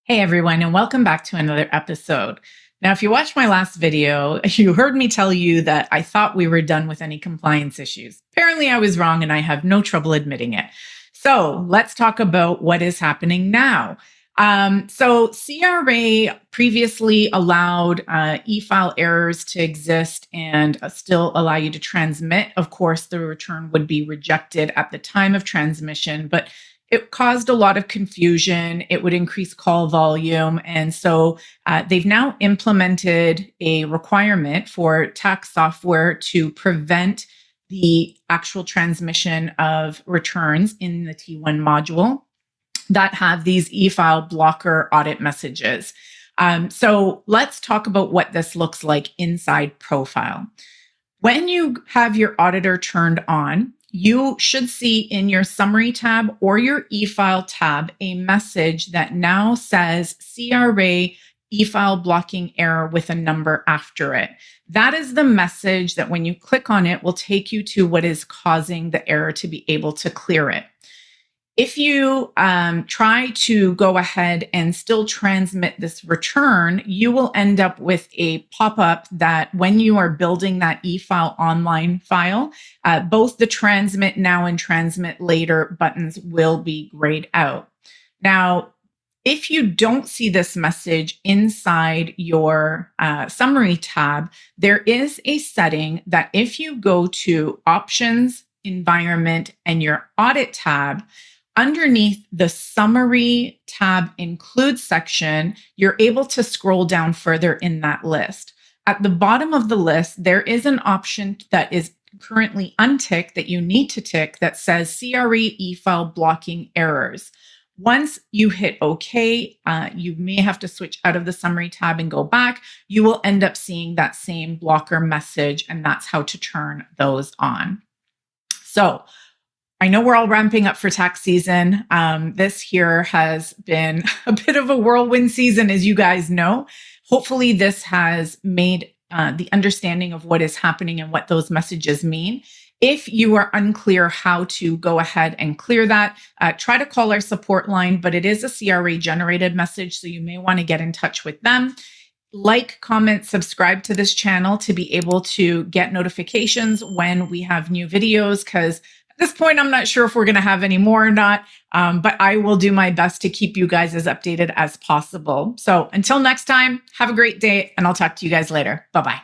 Hey everyone, and welcome back to another episode. Now, if you watched my last video, you heard me tell you that I thought we were done with any compliance issues. Apparently, I was wrong and I have no trouble admitting it. So let's talk about what is happening now. So CRA previously allowed e-file errors to exist and still allow you to transmit. Of course, the return would be rejected at the time of transmission, but it caused a lot of confusion. It would increase call volume. And so they've now implemented a requirement for tax software to prevent the actual transmission of returns in the T1 module that have these e-file blocker audit messages. So let's talk about what this looks like inside ProFile. When you have your auditor turned on, you should see in your summary tab or your e-file tab a message that now says CRA e-file blocking error with a number after it. That is the message that when you click on it will take you to what is causing the error to be able to clear it. If you try to go ahead and still transmit this return, you will end up with a pop-up that when you are building that e-file online file, both the transmit now and transmit later buttons will be grayed out. Now, if you don't see this message inside your summary tab, there is a setting that if you go to Options, Environment, and your Audit tab, underneath the Summary tab Include section, you're able to scroll down further in that list. At the bottom of the list, there is an option that is currently unticked that you need to tick that says CRA e-file blocking errors. Once you hit OK, you may have to switch out of the Summary tab and go back. You will end up seeing that same blocker message, and that's how to turn those on. So I know we're all ramping up for tax season. This here has been a bit of a whirlwind season, as you guys know. Hopefully this has made the understanding of what is happening and what those messages mean. If you are unclear how to go ahead and clear that, try to call our support line, but it is a CRA generated message, so you may want to get in touch with them. Like, comment, subscribe to this channel to be able to get notifications when we have new videos, because at this point, I'm not sure if we're going to have any more or not, but I will do my best to keep you guys as updated as possible. So until next time, have a great day, and I'll talk to you guys later. Bye-bye.